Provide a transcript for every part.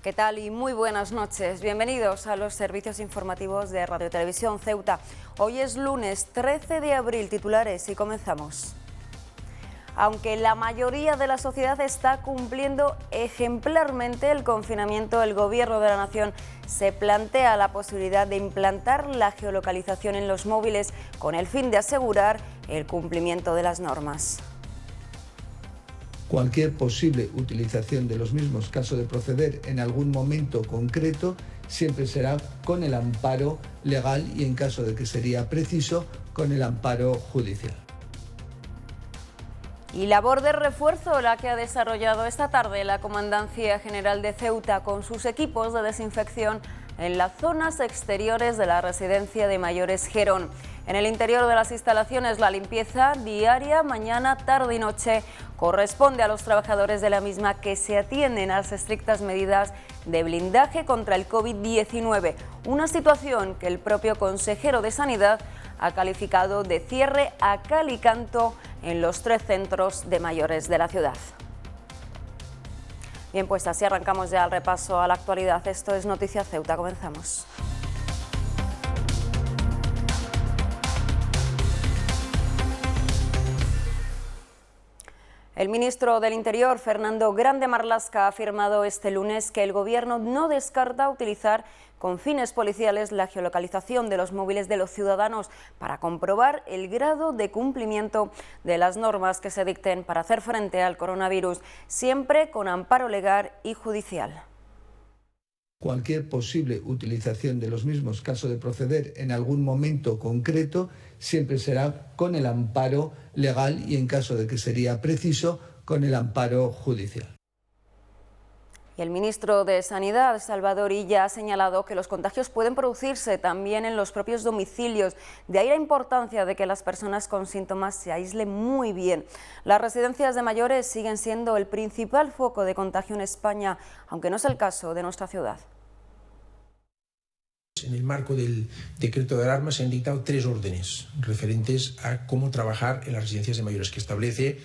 ¿Qué tal y muy buenas noches? Bienvenidos a los servicios informativos de Radio Televisión Ceuta. Hoy es lunes 13 de abril, titulares y comenzamos. Aunque la mayoría de la sociedad está cumpliendo ejemplarmente el confinamiento, el Gobierno de la Nación se plantea la posibilidad de implantar la geolocalización en los móviles con el fin de asegurar el cumplimiento de las normas. Cualquier posible utilización de los mismos, caso de proceder en algún momento concreto, siempre será con el amparo legal y, en caso de que sería preciso, con el amparo judicial. Y labor de refuerzo la que ha desarrollado esta tarde la Comandancia General de Ceuta con sus equipos de desinfección en las zonas exteriores de la residencia de mayores Gerón. En el interior de las instalaciones, la limpieza diaria, mañana, tarde y noche, corresponde a los trabajadores de la misma, que se atienden a las estrictas medidas de blindaje contra el COVID-19, una situación que el propio consejero de Sanidad ha calificado de cierre a cal y canto en los 3 centros de mayores de la ciudad. Bien, pues así arrancamos ya el repaso a la actualidad. Esto es Noticias Ceuta, comenzamos. El ministro del Interior, Fernando Grande Marlaska, ha afirmado este lunes que el Gobierno no descarta utilizar con fines policiales la geolocalización de los móviles de los ciudadanos para comprobar el grado de cumplimiento de las normas que se dicten para hacer frente al coronavirus, siempre con amparo legal y judicial. Cualquier posible utilización de los mismos, caso de proceder en algún momento concreto, siempre será con el amparo legal y, en caso de que sería preciso, con el amparo judicial. Y el ministro de Sanidad, Salvador Illa, ha señalado que los contagios pueden producirse también en los propios domicilios. De ahí la importancia de que las personas con síntomas se aíslen muy bien. Las residencias de mayores siguen siendo el principal foco de contagio en España, aunque no es el caso de nuestra ciudad. En el marco del decreto de alarma se han dictado 3 órdenes referentes a cómo trabajar en las residencias de mayores, que establece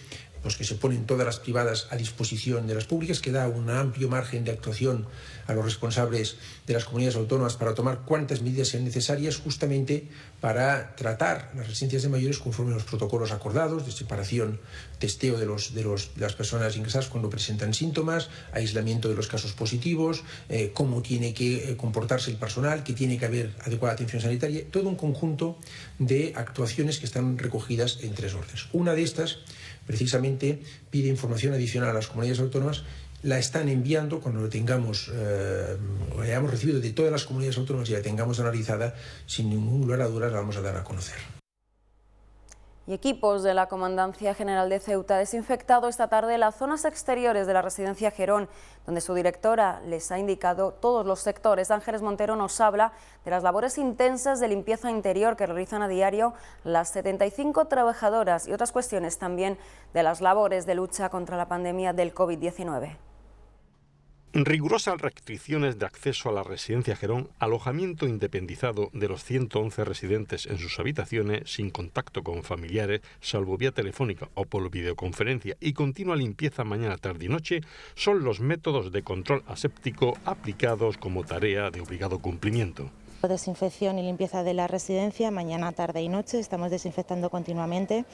que se ponen todas las privadas a disposición de las públicas, que da un amplio margen de actuación a los responsables de las comunidades autónomas para tomar cuantas medidas sean necesarias, justamente para tratar las residencias de mayores conforme a los protocolos acordados de separación, testeo de las personas ingresadas cuando presentan síntomas, aislamiento de los casos positivos, cómo tiene que comportarse el personal, que tiene que haber adecuada atención sanitaria, todo un conjunto de actuaciones que están recogidas en 3 órdenes. Una de estas, precisamente, pide información adicional a las comunidades autónomas. La están enviando cuando lo tengamos, o la hayamos recibido de todas las comunidades autónomas y la tengamos analizada, sin ningún lugar a dudas la vamos a dar a conocer. Y equipos de la Comandancia General de Ceuta han desinfectado esta tarde las zonas exteriores de la residencia Gerón, donde su directora les ha indicado todos los sectores. Ángeles Montero nos habla de las labores intensas de limpieza interior que realizan a diario las 75 trabajadoras y otras cuestiones también de las labores de lucha contra la pandemia del COVID-19. Rigurosas restricciones de acceso a la residencia Gerón, alojamiento independizado de los 111 residentes en sus habitaciones, sin contacto con familiares, salvo vía telefónica o por videoconferencia, y continua limpieza mañana, tarde y noche, son los métodos de control aséptico aplicados como tarea de obligado cumplimiento. Desinfección y limpieza de la residencia mañana, tarde y noche, estamos desinfectando continuamente.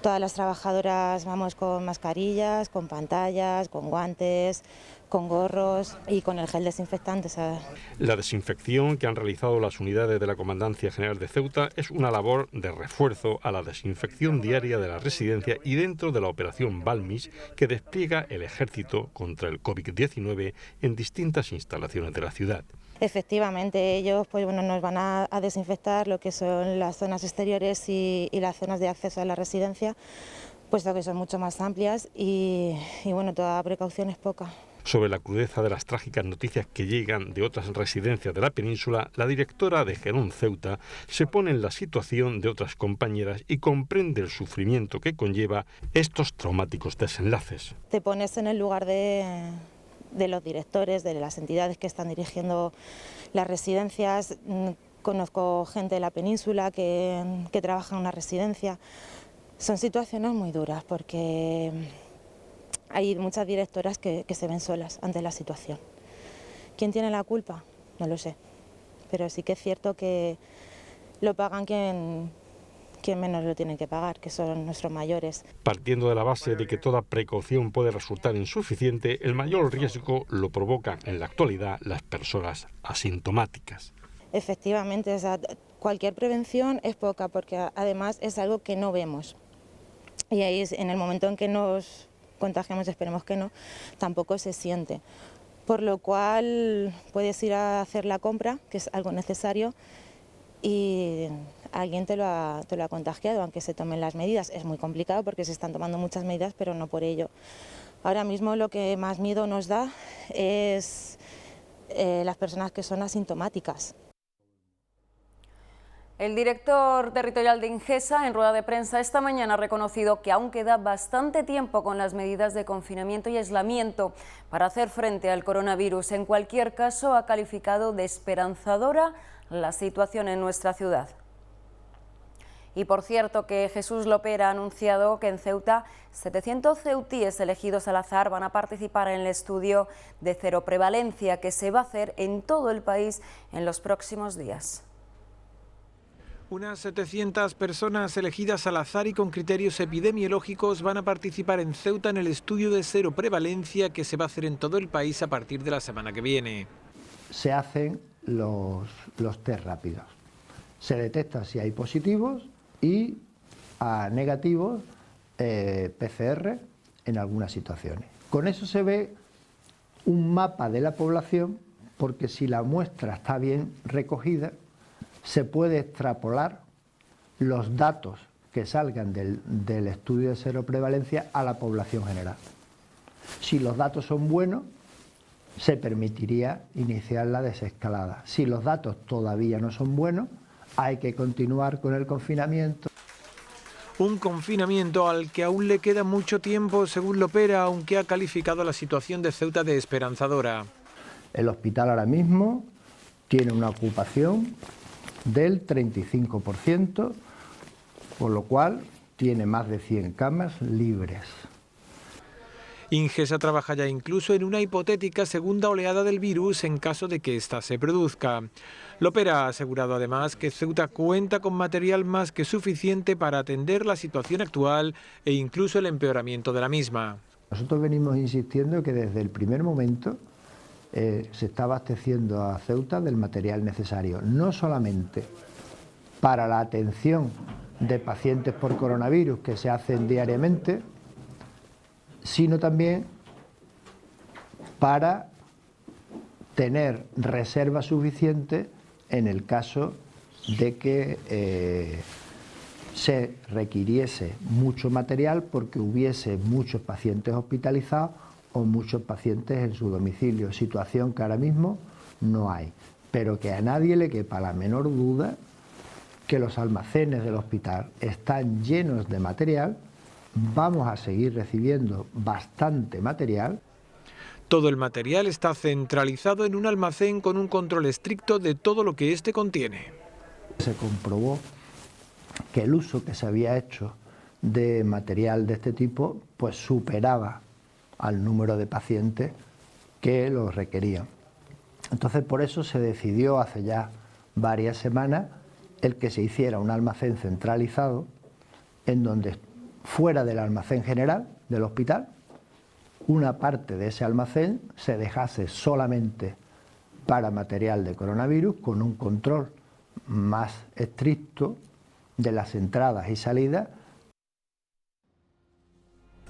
Todas las trabajadoras vamos con mascarillas, con pantallas, con guantes, con gorros y con el gel desinfectante. La desinfección que han realizado las unidades de la Comandancia General de Ceuta es una labor de refuerzo a la desinfección diaria de la residencia y dentro de la operación Balmis que despliega el Ejército contra el COVID-19 en distintas instalaciones de la ciudad. Efectivamente, ellos nos van a desinfectar lo que son las zonas exteriores y las zonas de acceso a la residencia, puesto que son mucho más amplias y toda precaución es poca. Sobre la crudeza de las trágicas noticias que llegan de otras residencias de la península, la directora de Gerón Ceuta se pone en la situación de otras compañeras y comprende el sufrimiento que conlleva estos traumáticos desenlaces. Te pones en el lugar de los directores, de las entidades que están dirigiendo las residencias. Conozco gente de la península que trabaja en una residencia. Son situaciones muy duras porque hay muchas directoras que se ven solas ante la situación. ¿Quién tiene la culpa? No lo sé. Pero sí que es cierto que lo pagan quien menos lo tiene que pagar, que son nuestros mayores. Partiendo de la base de que toda precaución puede resultar insuficiente, el mayor riesgo lo provocan en la actualidad las personas asintomáticas. Efectivamente, o sea, cualquier prevención es poca, porque además es algo que no vemos. Y ahí es, en el momento en que nos contagiamos, esperemos que no, tampoco se siente. Por lo cual puedes ir a hacer la compra, que es algo necesario, y alguien te lo ha contagiado, aunque se tomen las medidas. Es muy complicado porque se están tomando muchas medidas, pero no por ello. Ahora mismo lo que más miedo nos da es las personas que son asintomáticas. El director territorial de Ingesa, en rueda de prensa esta mañana, ha reconocido que aún queda bastante tiempo con las medidas de confinamiento y aislamiento para hacer frente al coronavirus. En cualquier caso, ha calificado de esperanzadora la situación en nuestra ciudad. Y por cierto que Jesús Lopera ha anunciado que en Ceuta 700 ceutíes elegidos al azar van a participar en el estudio de cero prevalencia que se va a hacer en todo el país en los próximos días. Unas 700 personas elegidas al azar y con criterios epidemiológicos van a participar en Ceuta en el estudio de cero prevalencia que se va a hacer en todo el país a partir de la semana que viene. Se hacen los test rápidos. Se detecta si hay positivos y a negativos PCR en algunas situaciones. Con eso se ve un mapa de la población, porque si la muestra está bien recogida, se puede extrapolar los datos que salgan del estudio de cero prevalencia a la población general. Si los datos son buenos, se permitiría iniciar la desescalada. Si los datos todavía no son buenos, hay que continuar con el confinamiento. Un confinamiento al que aún le queda mucho tiempo, según Lopera, aunque ha calificado la situación de Ceuta de esperanzadora. El hospital ahora mismo tiene una ocupación del 35%, por lo cual tiene más de 100 camas libres. Ingesa trabaja ya incluso en una hipotética segunda oleada del virus en caso de que ésta se produzca. Lopera ha asegurado además que Ceuta cuenta con material más que suficiente para atender la situación actual e incluso el empeoramiento de la misma. Nosotros venimos insistiendo que desde el primer momento se está abasteciendo a Ceuta del material necesario, no solamente para la atención de pacientes por coronavirus que se hacen diariamente, sino también para tener reserva suficiente en el caso de que se requiriese mucho material porque hubiese muchos pacientes hospitalizados o muchos pacientes en su domicilio, situación que ahora mismo no hay, pero que a nadie le quepa la menor duda que los almacenes del hospital están llenos de material. Vamos a seguir recibiendo bastante material. Todo el material está centralizado en un almacén con un control estricto de todo lo que éste contiene. Se comprobó que el uso que se había hecho de material de este tipo pues superaba al número de pacientes que lo requerían. Entonces por eso se decidió hace ya varias semanas el que se hiciera un almacén centralizado en donde fuera del almacén general del hospital, una parte de ese almacén se dejase solamente para material de coronavirus con un control más estricto de las entradas y salidas.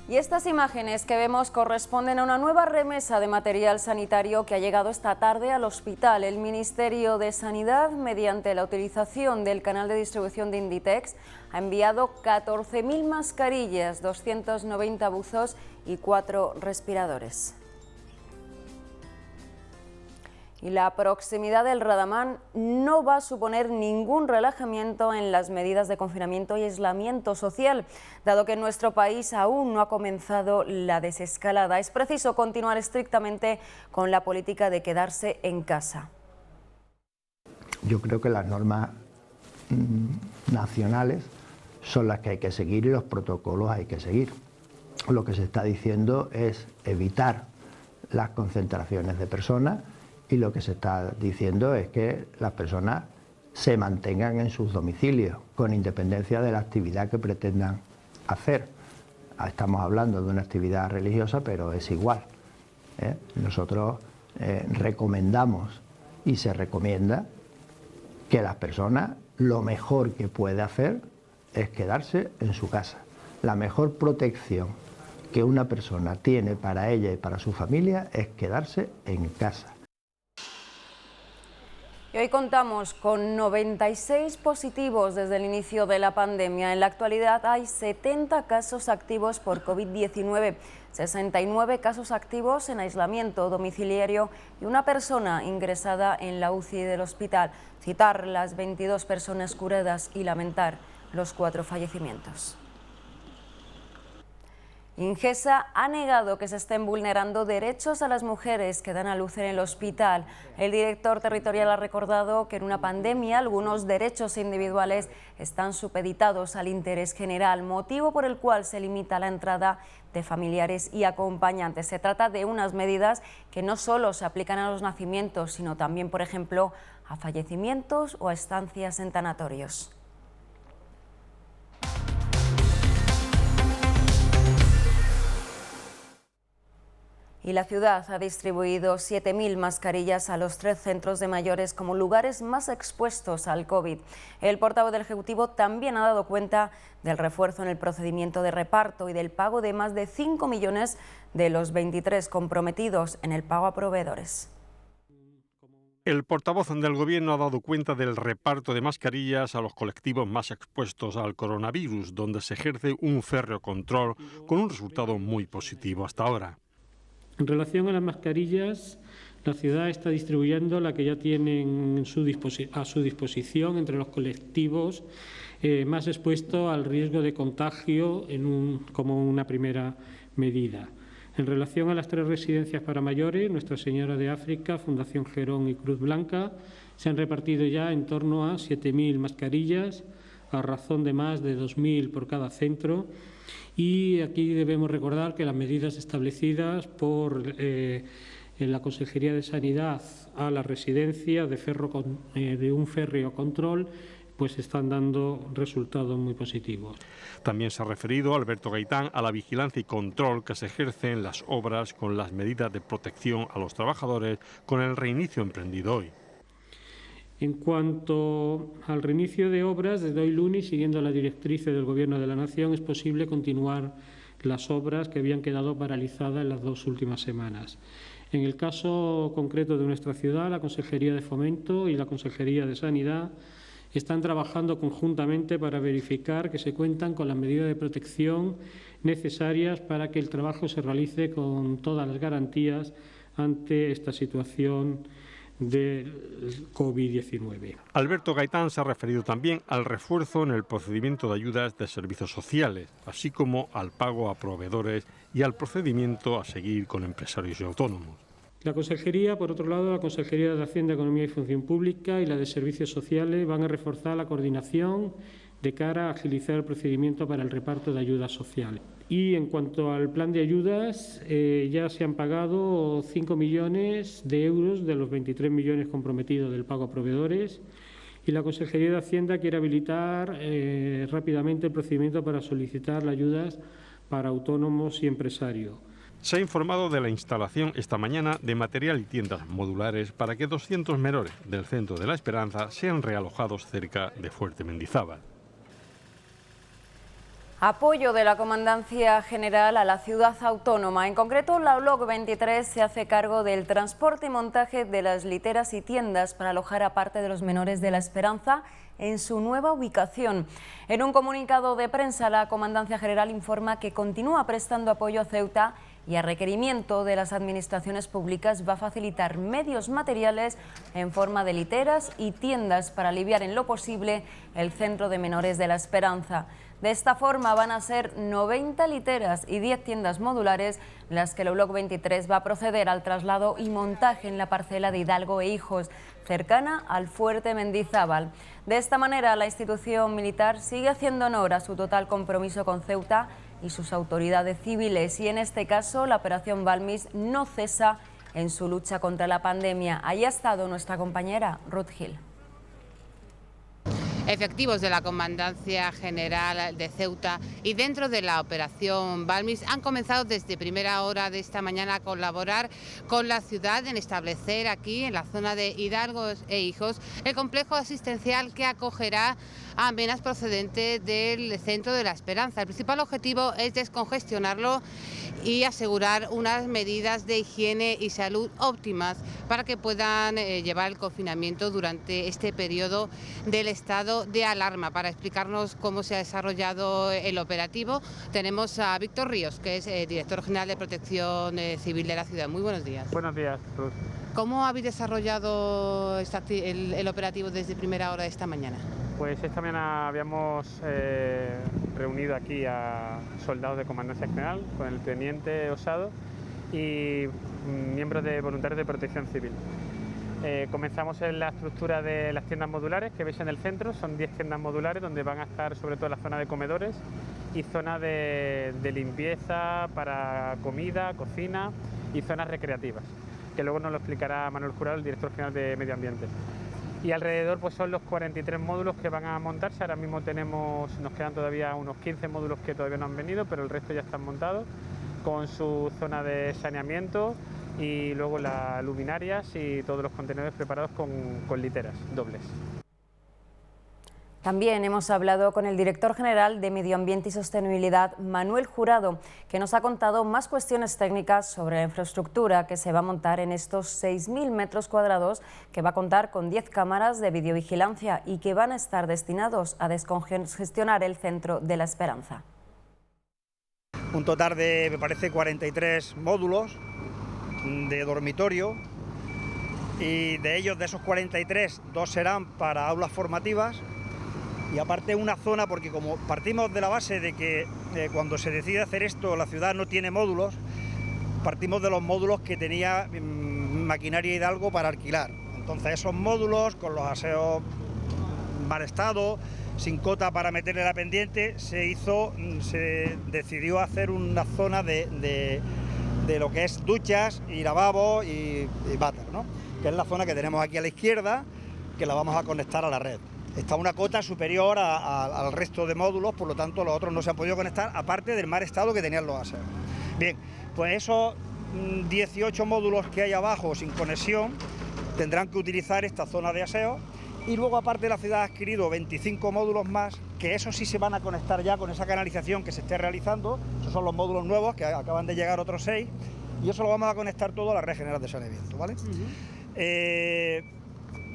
Y estas imágenes que vemos corresponden a una nueva remesa de material sanitario que ha llegado esta tarde al hospital. El Ministerio de Sanidad, mediante la utilización del canal de distribución de Inditex, ha enviado 14.000 mascarillas, 290 buzos y 4 respiradores. Y la proximidad del Radamán no va a suponer ningún relajamiento en las medidas de confinamiento y aislamiento social, dado que en nuestro país aún no ha comenzado la desescalada. Es preciso continuar estrictamente con la política de quedarse en casa. Yo creo que las normas nacionales son las que hay que seguir y los protocolos hay que seguir. Lo que se está diciendo es evitar las concentraciones de personas y lo que se está diciendo es que las personas se mantengan en sus domicilios, con independencia de la actividad que pretendan hacer. Estamos hablando de una actividad religiosa, pero es igual. Nosotros recomendamos y se recomienda que las personas lo mejor que puede hacer es quedarse en su casa. La mejor protección que una persona tiene para ella y para su familia es quedarse en casa. Y hoy contamos con 96 positivos desde el inicio de la pandemia. En la actualidad hay 70 casos activos por COVID-19, 69 casos activos en aislamiento domiciliario y una persona ingresada en la UCI del hospital. Citar las 22 personas curadas y lamentar los 4 fallecimientos. Ingesa ha negado que se estén vulnerando derechos a las mujeres que dan a luz en el hospital. El director territorial ha recordado que en una pandemia algunos derechos individuales están supeditados al interés general, motivo por el cual se limita la entrada de familiares y acompañantes. Se trata de unas medidas que no solo se aplican a los nacimientos, sino también, por ejemplo, a fallecimientos o a estancias en tanatorios. Y la ciudad ha distribuido 7.000 mascarillas a los 3 centros de mayores como lugares más expuestos al COVID. El portavoz del Ejecutivo también ha dado cuenta del refuerzo en el procedimiento de reparto y del pago de más de 5 millones de los 23 comprometidos en el pago a proveedores. El portavoz del Gobierno ha dado cuenta del reparto de mascarillas a los colectivos más expuestos al coronavirus, donde se ejerce un férreo control con un resultado muy positivo hasta ahora. En relación a las mascarillas, la ciudad está distribuyendo la que ya tienen a su disposición entre los colectivos más expuestos al riesgo de contagio como una primera medida. En relación a las 3 residencias para mayores, Nuestra Señora de África, Fundación Gerón y Cruz Blanca, se han repartido ya en torno a 7.000 mascarillas, a razón de más de 2.000 por cada centro. Y aquí debemos recordar que las medidas establecidas por la Consejería de Sanidad a la residencia de un férreo control pues están dando resultados muy positivos. También se ha referido Alberto Gaitán a la vigilancia y control que se ejerce en las obras con las medidas de protección a los trabajadores con el reinicio emprendido hoy. En cuanto al reinicio de obras, desde hoy lunes, siguiendo las directrices del Gobierno de la Nación, es posible continuar las obras que habían quedado paralizadas en las 2 últimas semanas. En el caso concreto de nuestra ciudad, la Consejería de Fomento y la Consejería de Sanidad están trabajando conjuntamente para verificar que se cuentan con las medidas de protección necesarias para que el trabajo se realice con todas las garantías ante esta situación del COVID-19. Alberto Gaitán se ha referido también al refuerzo en el procedimiento de ayudas de servicios sociales, así como al pago a proveedores y al procedimiento a seguir con empresarios y autónomos. La Consejería, por otro lado, la Consejería de Hacienda, Economía y Función Pública y la de Servicios Sociales van a reforzar la coordinación de cara a agilizar el procedimiento para el reparto de ayudas sociales. Y en cuanto al plan de ayudas, ya se han pagado 5 millones de euros de los 23 millones comprometidos del pago a proveedores y la Consejería de Hacienda quiere habilitar rápidamente el procedimiento para solicitar las ayudas para autónomos y empresarios. Se ha informado de la instalación esta mañana de material y tiendas modulares para que 200 menores del Centro de la Esperanza sean realojados cerca de Fuerte Mendizábal. Apoyo de la Comandancia General a la ciudad autónoma. En concreto, la ULOC 23 se hace cargo del transporte y montaje de las literas y tiendas para alojar a parte de los menores de la Esperanza en su nueva ubicación. En un comunicado de prensa, la Comandancia General informa que continúa prestando apoyo a Ceuta y a requerimiento de las administraciones públicas va a facilitar medios materiales en forma de literas y tiendas para aliviar en lo posible el Centro de Menores de la Esperanza. De esta forma van a ser 90 literas y 10 tiendas modulares las que la ULOC 23 va a proceder al traslado y montaje en la parcela de Hidalgo e Hijos, cercana al Fuerte Mendizábal. De esta manera, la institución militar sigue haciendo honor a su total compromiso con Ceuta y sus autoridades civiles y en este caso la operación Balmis no cesa en su lucha contra la pandemia. Allí ha estado nuestra compañera Ruth Gil. Efectivos de la Comandancia General de Ceuta y dentro de la operación Balmis han comenzado desde primera hora de esta mañana a colaborar con la ciudad en establecer aquí en la zona de Hidalgo e Hijos el complejo asistencial que acogerá a amenas procedentes del Centro de la Esperanza. El principal objetivo es descongestionarlo y asegurar unas medidas de higiene y salud óptimas para que puedan llevar el confinamiento durante este periodo del estado de alarma. Para explicarnos cómo se ha desarrollado el operativo tenemos a Víctor Ríos, que es director general de Protección Civil de la ciudad. Muy buenos días. Buenos días, Ruth. ¿Cómo habéis desarrollado el operativo desde primera hora de esta mañana? Pues esta mañana habíamos reunido aquí a soldados de Comandancia General con el teniente Osado y miembros de voluntarios de Protección Civil. Comenzamos en la estructura de las tiendas modulares que veis en el centro. Son 10 tiendas modulares donde van a estar sobre todo la zona de comedores y zona de limpieza para comida, cocina y zonas recreativas, que luego nos lo explicará Manuel Jurado, el director general de Medio Ambiente. Y alrededor pues son los 43 módulos que van a montarse. Ahora mismo nos quedan todavía unos 15 módulos que todavía no han venido, pero el resto ya están montados con su zona de saneamiento y luego las luminarias y todos los contenedores preparados con literas dobles. También hemos hablado con el director general de Medio Ambiente y Sostenibilidad, Manuel Jurado, que nos ha contado más cuestiones técnicas sobre la infraestructura que se va a montar en estos 6.000 metros cuadrados, que va a contar con 10 cámaras de videovigilancia y que van a estar destinados a descongestionar el Centro de la Esperanza. Un total de, me parece, 43 módulos de dormitorio, y de ellos, de esos 43, 2 serán para aulas formativas. Y aparte una zona, porque como partimos de la base de que cuando se decide hacer esto la ciudad no tiene módulos, partimos de los módulos que tenía Maquinaria Hidalgo para alquilar. Entonces esos módulos con los aseos en mal estado, sin cota para meterle la pendiente, se decidió hacer una zona de lo que es duchas y lavabos y váter, ¿no? Que es la zona que tenemos aquí a la izquierda, que la vamos a conectar a la red. Está una cota superior al resto de módulos, por lo tanto los otros no se han podido conectar, aparte del mal estado que tenían los aseos. Bien, pues esos 18 módulos que hay abajo sin conexión tendrán que utilizar esta zona de aseo, y luego aparte la ciudad ha adquirido 25 módulos más, que esos sí se van a conectar ya con esa canalización que se esté realizando. Esos son los módulos nuevos, que acaban de llegar otros 6, y eso lo vamos a conectar todo a la red general de saneamiento, ¿vale?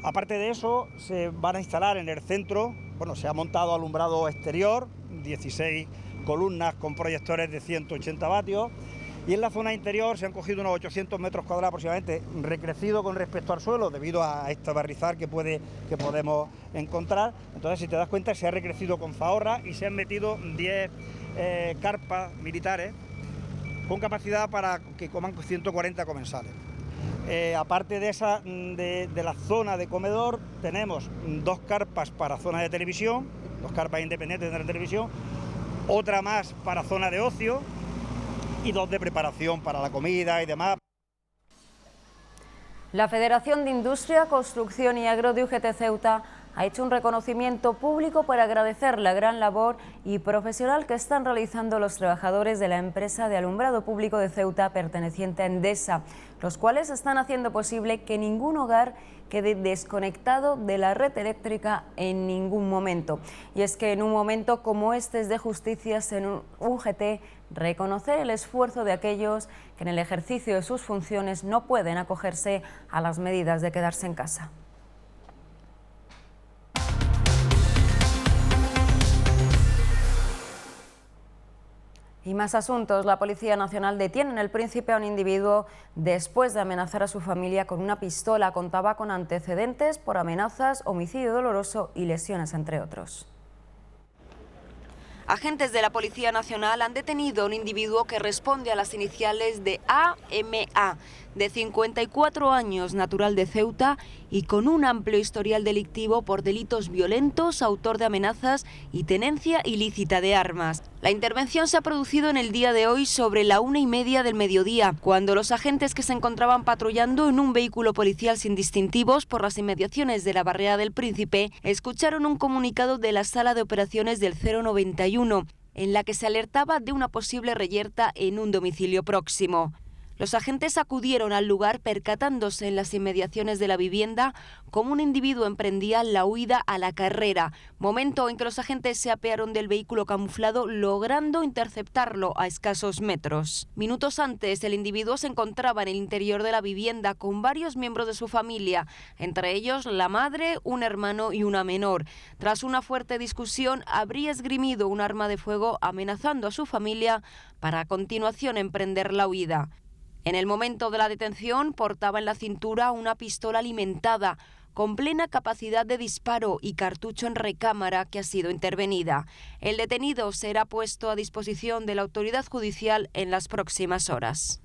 Aparte de eso, se van a instalar en el centro, bueno, se ha montado alumbrado exterior, 16 columnas con proyectores de 180 vatios, y en la zona interior se han cogido unos 800 metros cuadrados aproximadamente, recrecido con respecto al suelo, debido a este barrizal que podemos encontrar. Entonces, si te das cuenta, se ha recrecido con zahorra y se han metido 10 carpas militares con capacidad para que coman 140 comensales. Aparte de la zona de comedor, tenemos 2 carpas para zona de televisión, 2 carpas independientes de la televisión, otra más para zona de ocio y 2 de preparación para la comida y demás. La Federación de Industria, Construcción y Agro de UGT Ceuta ha hecho un reconocimiento público para agradecer la gran labor y profesional que están realizando los trabajadores de la empresa de alumbrado público de Ceuta perteneciente a Endesa, los cuales están haciendo posible que ningún hogar quede desconectado de la red eléctrica en ningún momento. Y es que en un momento como este es de justicia en UGT reconocer el esfuerzo de aquellos que en el ejercicio de sus funciones no pueden acogerse a las medidas de quedarse en casa. Y más asuntos. La Policía Nacional detiene en El Príncipe a un individuo después de amenazar a su familia con una pistola. Contaba con antecedentes por amenazas, homicidio doloroso y lesiones, entre otros. Agentes de la Policía Nacional han detenido a un individuo que responde a las iniciales de AMA, de 54 años, natural de Ceuta y con un amplio historial delictivo por delitos violentos, autor de amenazas y tenencia ilícita de armas. La intervención se ha producido en el día de hoy sobre la 1:30 del mediodía, cuando los agentes que se encontraban patrullando en un vehículo policial sin distintivos por las inmediaciones de la Barrera del Príncipe escucharon un comunicado de la sala de operaciones del 091, en la que se alertaba de una posible reyerta en un domicilio próximo. Los agentes acudieron al lugar percatándose en las inmediaciones de la vivienda cómo un individuo emprendía la huida a la carrera, momento en que los agentes se apearon del vehículo camuflado logrando interceptarlo a escasos metros. Minutos antes, el individuo se encontraba en el interior de la vivienda con varios miembros de su familia, entre ellos la madre, un hermano y una menor. Tras una fuerte discusión, habría esgrimido un arma de fuego amenazando a su familia para a continuación emprender la huida. En el momento de la detención portaba en la cintura una pistola alimentada con plena capacidad de disparo y cartucho en recámara que ha sido intervenida. El detenido será puesto a disposición de la autoridad judicial en las próximas horas.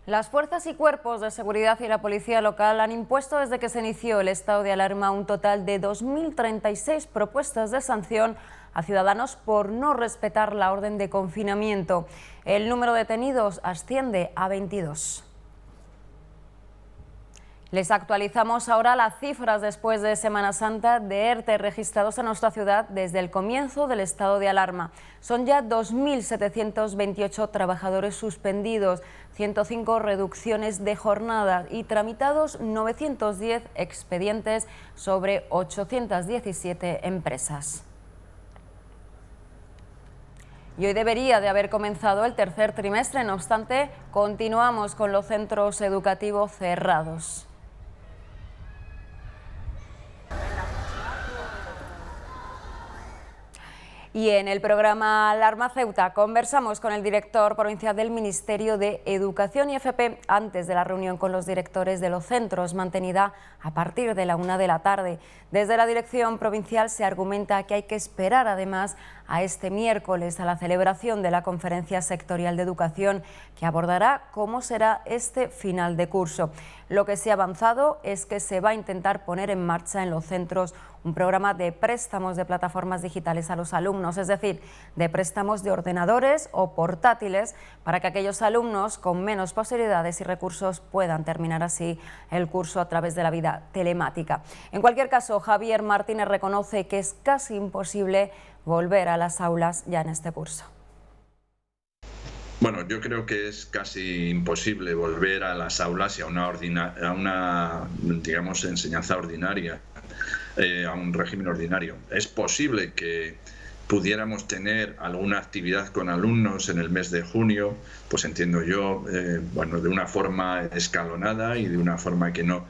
Las fuerzas y cuerpos de seguridad y la policía local han impuesto desde que se inició el estado de alarma un total de 2.036 propuestas de sanción a ciudadanos por no respetar la orden de confinamiento. El número de detenidos asciende a 22. Les actualizamos ahora las cifras después de Semana Santa de ERTE registrados en nuestra ciudad desde el comienzo del estado de alarma. Son ya 2.728 trabajadores suspendidos, 105 reducciones de jornada y tramitados 910 expedientes sobre 817 empresas. Y hoy debería de haber comenzado el tercer trimestre, no obstante, continuamos con los centros educativos cerrados. Y en el programa Alarma Ceuta conversamos con el director provincial del Ministerio de Educación y FP antes de la reunión con los directores de los centros mantenida a partir de la 1 de la tarde. Desde la dirección provincial se argumenta que hay que esperar además a este miércoles a la celebración de la Conferencia Sectorial de Educación que abordará cómo será este final de curso. Lo que se ha avanzado es que se va a intentar poner en marcha en los centros un programa de préstamos de plataformas digitales a los alumnos, es decir, de préstamos de ordenadores o portátiles para que aquellos alumnos con menos posibilidades y recursos puedan terminar así el curso a través de la vía telemática. En cualquier caso, Javier Martínez reconoce que es casi imposible volver a las aulas ya en este curso. Bueno, yo creo que es casi imposible volver a las aulas y a una digamos, enseñanza ordinaria, a un régimen ordinario. Es posible que pudiéramos tener alguna actividad con alumnos en el mes de junio, pues entiendo yo, bueno, de una forma escalonada y de una forma que no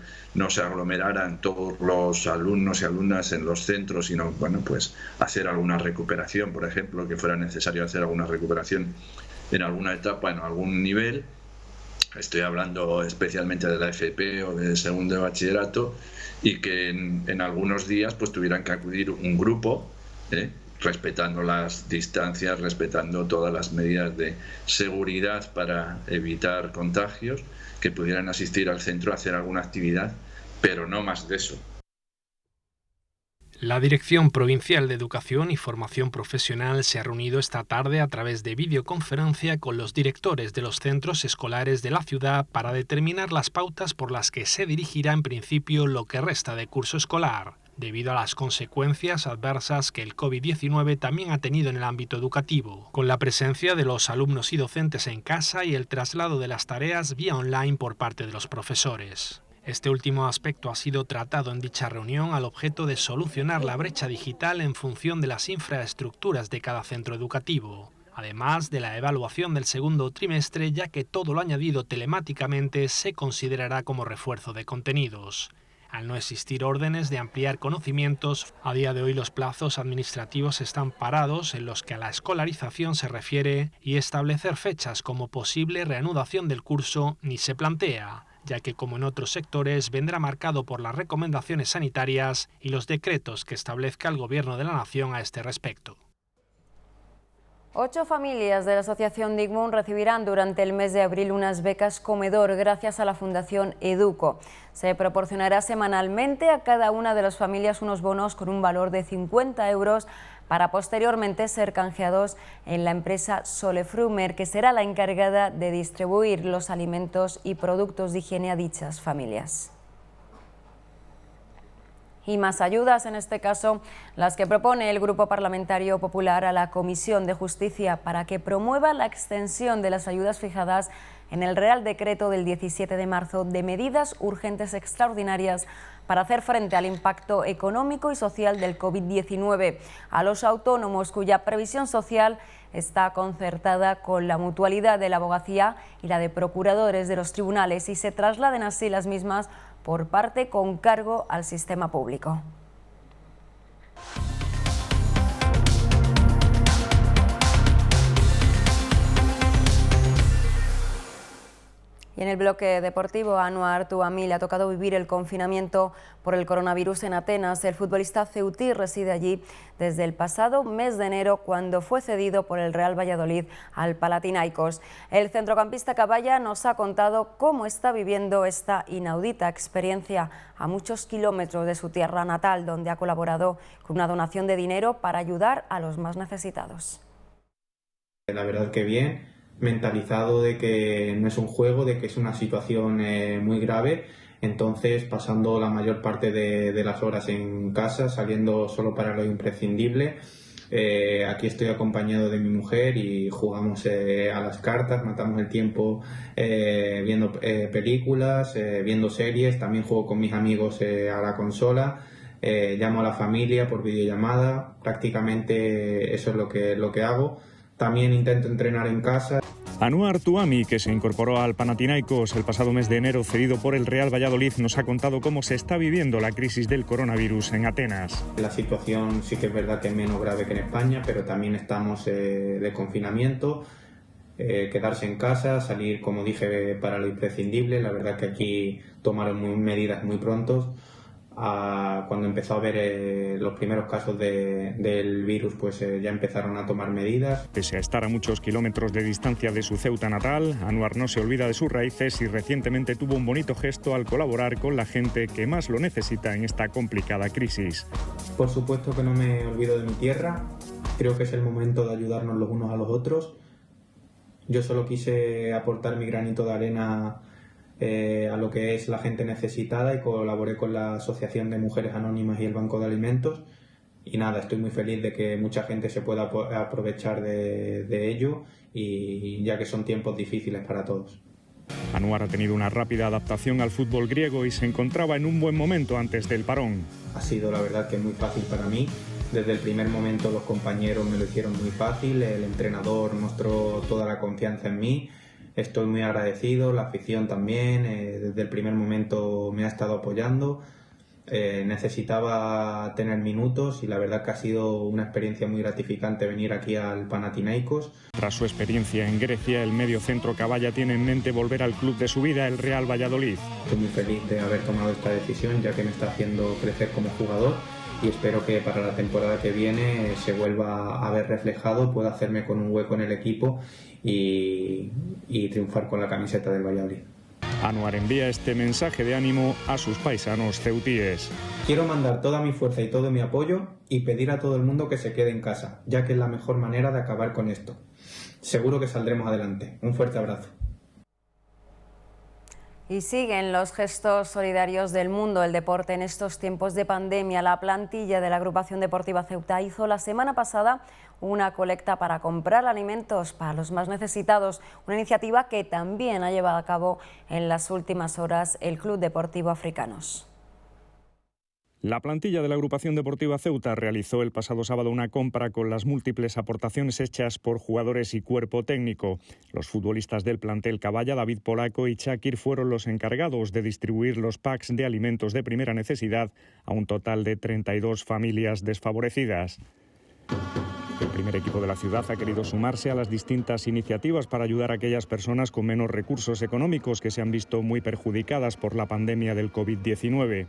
se aglomeraran todos los alumnos y alumnas en los centros, sino, bueno, pues hacer alguna recuperación, por ejemplo, que fuera necesario hacer alguna recuperación en alguna etapa, en algún nivel. Estoy hablando especialmente de la FP o de segundo de bachillerato, y que en algunos días pues tuvieran que acudir un grupo, respetando las distancias, respetando todas las medidas de seguridad para evitar contagios, que pudieran asistir al centro a hacer alguna actividad, pero no más de eso. La Dirección Provincial de Educación y Formación Profesional se ha reunido esta tarde a través de videoconferencia con los directores de los centros escolares de la ciudad para determinar las pautas por las que se dirigirá en principio lo que resta de curso escolar, debido a las consecuencias adversas que el COVID-19 también ha tenido en el ámbito educativo, con la presencia de los alumnos y docentes en casa y el traslado de las tareas vía online por parte de los profesores. Este último aspecto ha sido tratado en dicha reunión al objeto de solucionar la brecha digital en función de las infraestructuras de cada centro educativo, además de la evaluación del segundo trimestre, ya que todo lo añadido telemáticamente se considerará como refuerzo de contenidos. Al no existir órdenes de ampliar conocimientos, a día de hoy los plazos administrativos están parados en los que a la escolarización se refiere y establecer fechas como posible reanudación del curso ni se plantea, ya que como en otros sectores vendrá marcado por las recomendaciones sanitarias y los decretos que establezca el Gobierno de la Nación a este respecto. 8 familias de la Asociación Digmun recibirán durante el mes de abril unas becas comedor gracias a la Fundación Educo. Se proporcionará semanalmente a cada una de las familias unos bonos con un valor de 50 euros para posteriormente ser canjeados en la empresa Solefrumer, que será la encargada de distribuir los alimentos y productos de higiene a dichas familias. Y más ayudas, en este caso las que propone el Grupo Parlamentario Popular a la Comisión de Justicia para que promueva la extensión de las ayudas fijadas en el Real Decreto del 17 de marzo de medidas urgentes extraordinarias para hacer frente al impacto económico y social del COVID-19 a los autónomos cuya previsión social está concertada con la mutualidad de la abogacía y la de procuradores de los tribunales y se trasladen así las mismas por parte con cargo al sistema público. Y en el bloque deportivo, a Anouar Touamy le ha tocado vivir el confinamiento por el coronavirus en Atenas. El futbolista ceutí reside allí desde el pasado mes de enero, cuando fue cedido por el Real Valladolid al Panathinaikos. El centrocampista caballa nos ha contado cómo está viviendo esta inaudita experiencia a muchos kilómetros de su tierra natal, donde ha colaborado con una donación de dinero para ayudar a los más necesitados. La verdad que bien. Mentalizado de que no es un juego, de que es una situación muy grave, entonces pasando la mayor parte de las horas en casa, saliendo solo para lo imprescindible. Aquí estoy acompañado de mi mujer y jugamos a las cartas, matamos el tiempo viendo películas, viendo series, también juego con mis amigos a la consola, llamo a la familia por videollamada, prácticamente eso es lo que hago. También intento entrenar en casa. Anouar Touamy, que se incorporó al Panathinaikos el pasado mes de enero cedido por el Real Valladolid, nos ha contado cómo se está viviendo la crisis del coronavirus en Atenas. La situación sí que es verdad que es menos grave que en España, pero también estamos de confinamiento, quedarse en casa, salir, como dije, para lo imprescindible. La verdad que aquí tomaron medidas muy pronto. Cuando empezó a ver los primeros casos del virus, pues ya empezaron a tomar medidas. Pese a estar a muchos kilómetros de distancia de su Ceuta natal, Anouar no se olvida de sus raíces y recientemente tuvo un bonito gesto al colaborar con la gente que más lo necesita en esta complicada crisis. Por supuesto que no me olvido de mi tierra, creo que es el momento de ayudarnos los unos a los otros. Yo solo quise aportar mi granito de arena a lo que es la gente necesitada y colaboré con la Asociación de Mujeres Anónimas y el Banco de Alimentos y nada, estoy muy feliz de que mucha gente se pueda aprovechar de ello, y ya que son tiempos difíciles para todos. Anouar ha tenido una rápida adaptación al fútbol griego y se encontraba en un buen momento antes del parón. Ha sido la verdad que muy fácil para mí. Desde el primer momento los compañeros me lo hicieron muy fácil, el entrenador mostró toda la confianza en mí. Estoy muy agradecido, la afición también, desde el primer momento me ha estado apoyando. Necesitaba tener minutos y la verdad que ha sido una experiencia muy gratificante venir aquí al Panathinaikos. Tras su experiencia en Grecia, el mediocentro caballa tiene en mente volver al club de su vida, el Real Valladolid. Estoy muy feliz de haber tomado esta decisión, ya que me está haciendo crecer como jugador, y espero que para la temporada que viene se vuelva a ver reflejado, pueda hacerme con un hueco en el equipo y triunfar con la camiseta del Valladolid. Anouar envía este mensaje de ánimo a sus paisanos ceutíes. Quiero mandar toda mi fuerza y todo mi apoyo y pedir a todo el mundo que se quede en casa, ya que es la mejor manera de acabar con esto. Seguro que saldremos adelante. Un fuerte abrazo. Y siguen los gestos solidarios del mundo del deporte en estos tiempos de pandemia. La plantilla de la Agrupación Deportiva Ceuta hizo la semana pasada una colecta para comprar alimentos para los más necesitados, una iniciativa que también ha llevado a cabo en las últimas horas el Club Deportivo Africanos. La plantilla de la Agrupación Deportiva Ceuta realizó el pasado sábado una compra con las múltiples aportaciones hechas por jugadores y cuerpo técnico. Los futbolistas del plantel caballa, David Polaco y Shakir, fueron los encargados de distribuir los packs de alimentos de primera necesidad a un total de 32 familias desfavorecidas. El primer equipo de la ciudad ha querido sumarse a las distintas iniciativas para ayudar a aquellas personas con menos recursos económicos que se han visto muy perjudicadas por la pandemia del COVID-19.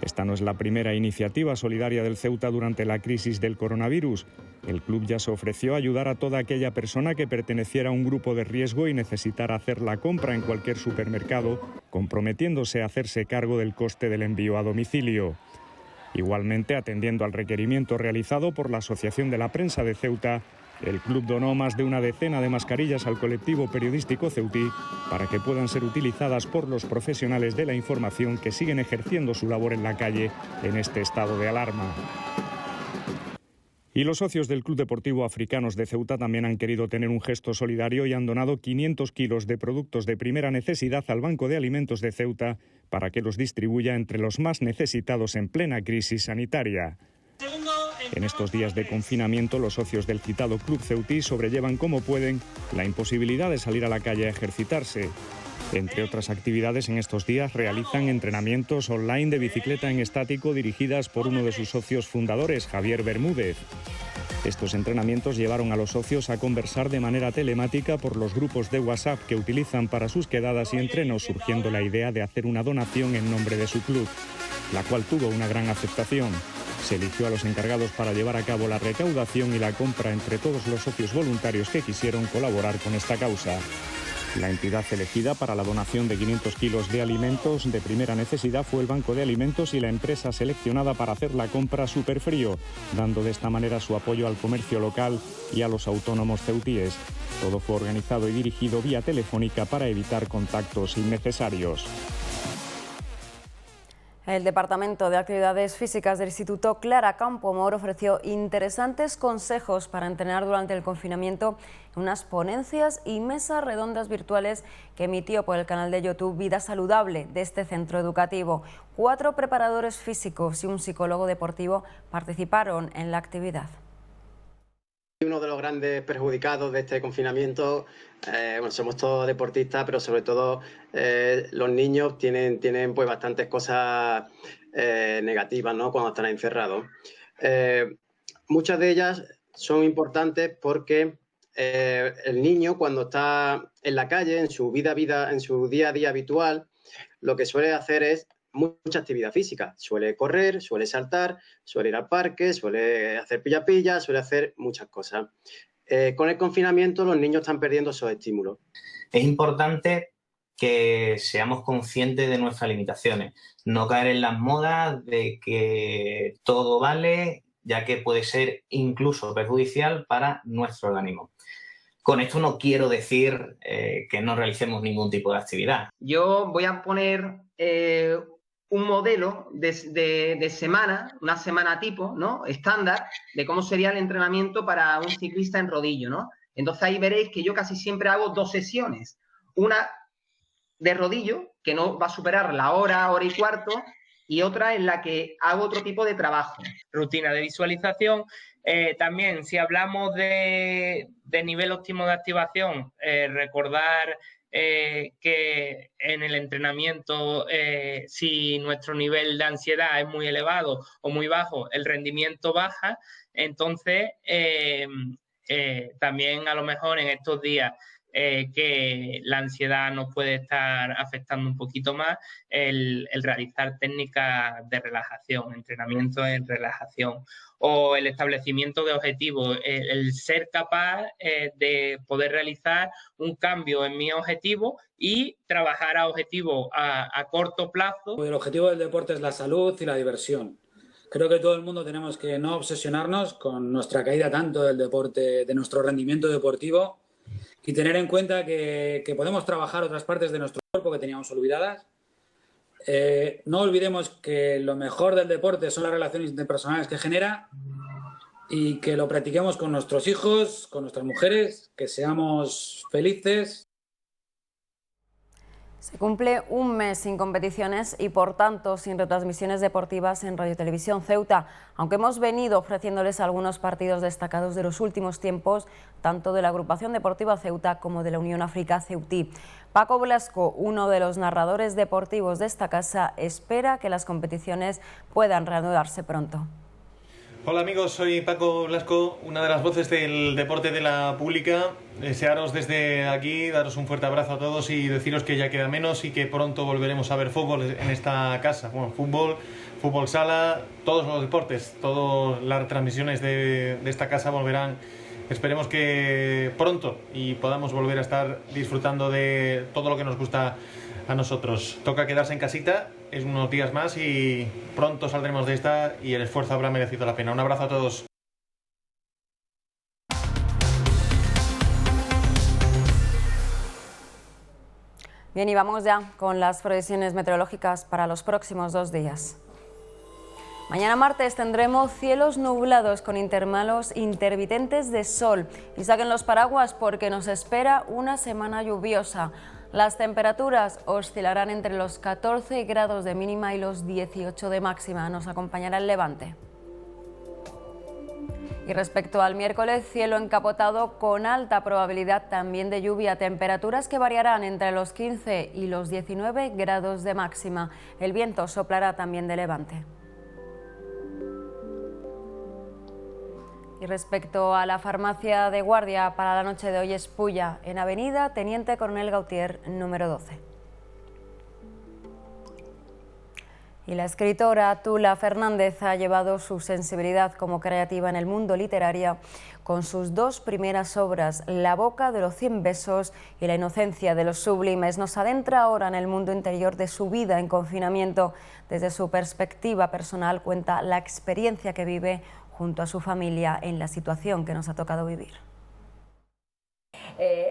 Esta no es la primera iniciativa solidaria del Ceuta durante la crisis del coronavirus. El club ya se ofreció a ayudar a toda aquella persona que perteneciera a un grupo de riesgo y necesitara hacer la compra en cualquier supermercado, comprometiéndose a hacerse cargo del coste del envío a domicilio. Igualmente, atendiendo al requerimiento realizado por la Asociación de la Prensa de Ceuta, el club donó más de una decena de mascarillas al colectivo periodístico ceutí para que puedan ser utilizadas por los profesionales de la información que siguen ejerciendo su labor en la calle en este estado de alarma. Y los socios del Club Deportivo Africanos de Ceuta también han querido tener un gesto solidario y han donado 500 kilos de productos de primera necesidad al Banco de Alimentos de Ceuta para que los distribuya entre los más necesitados en plena crisis sanitaria. En estos días de confinamiento, los socios del citado Club Ceutí sobrellevan como pueden la imposibilidad de salir a la calle a ejercitarse. Entre otras actividades, en estos días realizan entrenamientos online de bicicleta en estático dirigidas por uno de sus socios fundadores, Javier Bermúdez. Estos entrenamientos llevaron a los socios a conversar de manera telemática por los grupos de WhatsApp que utilizan para sus quedadas y entrenos, surgiendo la idea de hacer una donación en nombre de su club, la cual tuvo una gran aceptación. Se eligió a los encargados para llevar a cabo la recaudación y la compra entre todos los socios voluntarios que quisieron colaborar con esta causa. La entidad elegida para la donación de 500 kilos de alimentos de primera necesidad fue el Banco de Alimentos y la empresa seleccionada para hacer la compra Superfrío, dando de esta manera su apoyo al comercio local y a los autónomos ceutíes. Todo fue organizado y dirigido vía telefónica para evitar contactos innecesarios. El Departamento de Actividades Físicas del Instituto Clara Campoamor ofreció interesantes consejos para entrenar durante el confinamiento en unas ponencias y mesas redondas virtuales que emitió por el canal de YouTube Vida Saludable de este centro educativo. 4 preparadores físicos y un psicólogo deportivo participaron en la actividad. Uno de los grandes perjudicados de este confinamiento, somos todos deportistas, pero sobre todo los niños tienen pues bastantes cosas negativas, ¿no?, cuando están encerrados. Muchas de ellas son importantes porque el niño, cuando está en la calle, en su en su día a día habitual, lo que suele hacer es mucha actividad física. Suele correr, suele saltar, suele ir al parque, suele hacer pilla-pilla, suele hacer muchas cosas. Con el confinamiento los niños están perdiendo esos estímulos. Es importante que seamos conscientes de nuestras limitaciones, no caer en las modas de que todo vale, ya que puede ser incluso perjudicial para nuestro organismo. Con esto no quiero decir que no realicemos ningún tipo de actividad. Yo voy a poner un modelo de semana, una semana tipo, ¿no?, estándar, de cómo sería el entrenamiento para un ciclista en rodillo, ¿no? Entonces ahí veréis que yo casi siempre hago 2 sesiones. Una de rodillo, que no va a superar la hora y cuarto, y otra en la que hago otro tipo de trabajo. Rutina de visualización. También, si hablamos de nivel óptimo de activación, recordar que en el entrenamiento, si nuestro nivel de ansiedad es muy elevado o muy bajo, el rendimiento baja. Entonces, también a lo mejor en estos días que la ansiedad nos puede estar afectando un poquito más, el realizar técnicas de relajación, entrenamiento en relajación, o el establecimiento de objetivos, el ser capaz de poder realizar un cambio en mi objetivo y trabajar a objetivos a corto plazo. El objetivo del deporte es la salud y la diversión. Creo que todo el mundo tenemos que no obsesionarnos con nuestra caída tanto del deporte, de nuestro rendimiento deportivo, y tener en cuenta que podemos trabajar otras partes de nuestro cuerpo que teníamos olvidadas. No olvidemos que lo mejor del deporte son las relaciones interpersonales que genera, y que lo practiquemos con nuestros hijos, con nuestras mujeres, que seamos felices. Se cumple un mes sin competiciones y, por tanto, sin retransmisiones deportivas en Radio Televisión Ceuta, aunque hemos venido ofreciéndoles algunos partidos destacados de los últimos tiempos, tanto de la Agrupación Deportiva Ceuta como de la Unión África Ceutí. Paco Blasco, uno de los narradores deportivos de esta casa, espera que las competiciones puedan reanudarse pronto. Hola amigos, soy Paco Blasco, una de las voces del deporte de la pública. Desearos desde aquí, daros un fuerte abrazo a todos y deciros que ya queda menos y que pronto volveremos a ver fútbol en esta casa. Bueno, fútbol sala, todos los deportes, todas las transmisiones de esta casa volverán. Esperemos que pronto y podamos volver a estar disfrutando de todo lo que nos gusta a nosotros. Toca quedarse en casita, es unos días más y pronto saldremos de esta y el esfuerzo habrá merecido la pena. Un abrazo a todos. Bien, y vamos ya con las previsiones meteorológicas para los próximos 2 días. Mañana martes tendremos cielos nublados con intervalos intermitentes de sol. Y saquen los paraguas porque nos espera una semana lluviosa. Las temperaturas oscilarán entre los 14 grados de mínima y los 18 de máxima. Nos acompañará el levante. Y respecto al miércoles, cielo encapotado con alta probabilidad también de lluvia, temperaturas que variarán entre los 15 y los 19 grados de máxima. El viento soplará también de levante. Y respecto a la farmacia de guardia para la noche de hoy es Pulla, en Avenida Teniente Coronel Gautier, número 12. Y la escritora Tula Fernández ha llevado su sensibilidad como creativa en el mundo literario con sus 2 primeras obras, La boca de los 100 besos y La inocencia de los sublimes. Nos adentra ahora en el mundo interior de su vida en confinamiento. Desde su perspectiva personal cuenta la experiencia que vive junto a su familia en la situación que nos ha tocado vivir.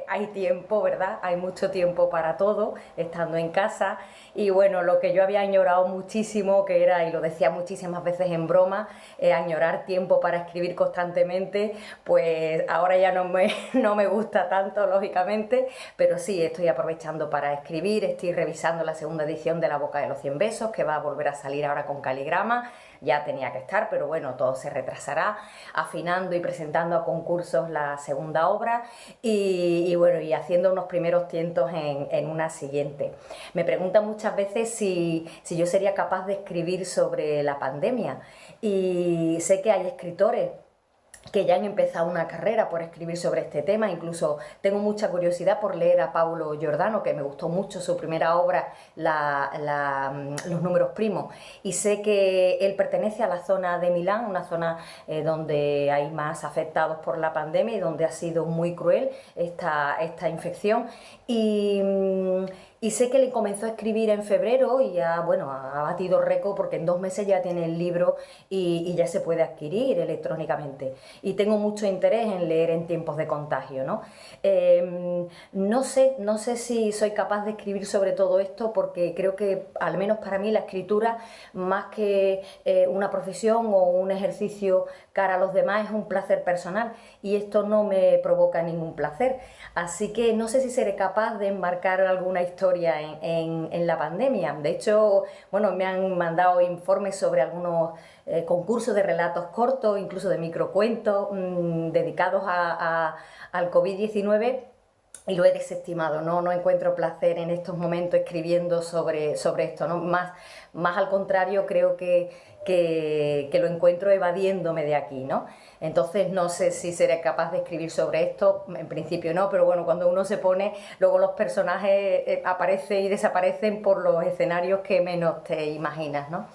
Hay tiempo, ¿verdad? Hay mucho tiempo para todo, estando en casa. Y bueno, lo que yo había añorado muchísimo, que era, y lo decía muchísimas veces en broma, añorar tiempo para escribir constantemente, pues ahora ya no me gusta tanto, lógicamente, pero sí, estoy aprovechando para escribir. Estoy revisando la segunda edición de La boca de los 100 besos, que va a volver a salir ahora con caligrama. Ya tenía que estar, pero bueno, todo se retrasará, afinando y presentando a concursos la segunda obra y bueno, y haciendo unos primeros tientos en una siguiente. Me preguntan muchas veces si yo sería capaz de escribir sobre la pandemia, y sé que hay escritores que ya han empezado una carrera por escribir sobre este tema. Incluso tengo mucha curiosidad por leer a Paulo Giordano, que me gustó mucho su primera obra, Los números primos, y sé que él pertenece a la zona de Milán, una zona donde hay más afectados por la pandemia y donde ha sido muy cruel esta infección. Y sé que le comenzó a escribir en febrero y ya, bueno, ha batido récord porque en 2 meses ya tiene el libro y ya se puede adquirir electrónicamente. Y tengo mucho interés en leer en tiempos de contagio, ¿no? No sé si soy capaz de escribir sobre todo esto, porque creo que, al menos para mí, la escritura, más que una profesión o un ejercicio cara a los demás, es un placer personal, y esto no me provoca ningún placer. Así que no sé si seré capaz de enmarcar alguna historia en la pandemia. De hecho, bueno, me han mandado informes sobre algunos concursos de relatos cortos, incluso de microcuentos, dedicados al COVID-19, y lo he desestimado. No encuentro placer en estos momentos escribiendo sobre esto, ¿no? Más al contrario, creo que lo encuentro evadiéndome de aquí, ¿no? Entonces no sé si seré capaz de escribir sobre esto. En principio no, pero bueno, cuando uno se pone, luego los personajes aparecen y desaparecen por los escenarios que menos te imaginas, ¿no?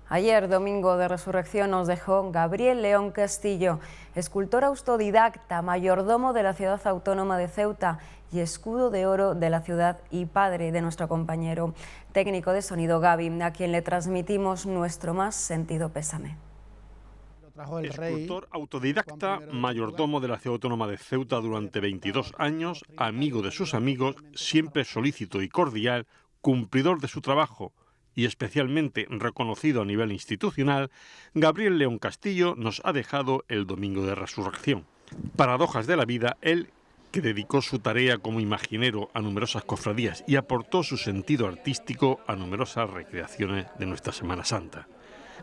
Ayer, domingo de Resurrección, nos dejó Gabriel León Castillo, escultor autodidacta, mayordomo de la ciudad autónoma de Ceuta y escudo de oro de la ciudad y padre de nuestro compañero técnico de sonido Gaby, a quien le transmitimos nuestro más sentido pésame. Escultor autodidacta, mayordomo de la ciudad autónoma de Ceuta durante 22 años, amigo de sus amigos, siempre solícito y cordial, cumplidor de su trabajo y especialmente reconocido a nivel institucional, Gabriel León Castillo nos ha dejado el domingo de Resurrección. Paradojas de la vida, él, que dedicó su tarea como imaginero a numerosas cofradías y aportó su sentido artístico a numerosas recreaciones de nuestra Semana Santa.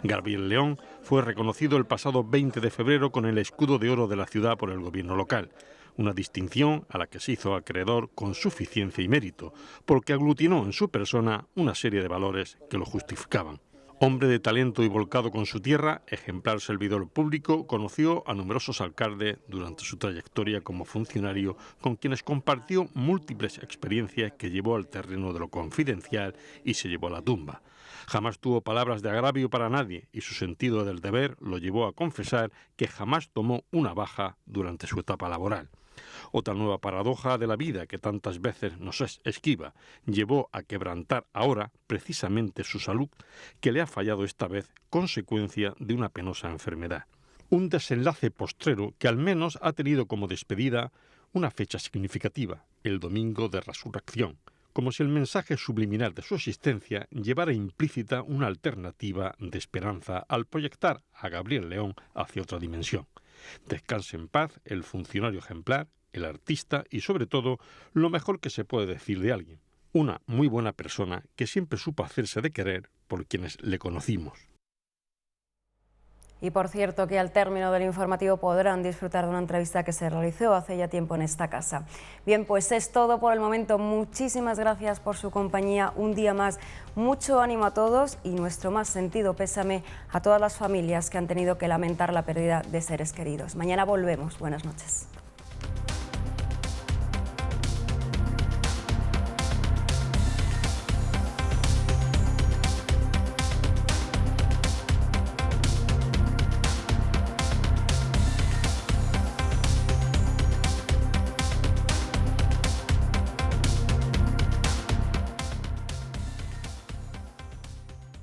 Gabriel León fue reconocido el pasado 20 de febrero con el escudo de oro de la ciudad por el gobierno local, una distinción a la que se hizo acreedor con suficiencia y mérito, porque aglutinó en su persona una serie de valores que lo justificaban. Hombre de talento y volcado con su tierra, ejemplar servidor público, conoció a numerosos alcaldes durante su trayectoria como funcionario, con quienes compartió múltiples experiencias que llevó al terreno de lo confidencial y se llevó a la tumba. Jamás tuvo palabras de agravio para nadie y su sentido del deber lo llevó a confesar que jamás tomó una baja durante su etapa laboral. Otra nueva paradoja de la vida que tantas veces nos es esquiva llevó a quebrantar ahora precisamente su salud, que le ha fallado esta vez consecuencia de una penosa enfermedad. Un desenlace postrero que al menos ha tenido como despedida una fecha significativa, el Domingo de Resurrección, como si el mensaje subliminal de su existencia llevara implícita una alternativa de esperanza al proyectar a Gabriel León hacia otra dimensión. Descanse en paz el funcionario ejemplar, el artista y, sobre todo, lo mejor que se puede decir de alguien, una muy buena persona que siempre supo hacerse de querer por quienes le conocimos. Y por cierto que al término del informativo podrán disfrutar de una entrevista que se realizó hace ya tiempo en esta casa. Bien, pues es todo por el momento. Muchísimas gracias por su compañía un día más. Mucho ánimo a todos y nuestro más sentido pésame a todas las familias que han tenido que lamentar la pérdida de seres queridos. Mañana volvemos. Buenas noches.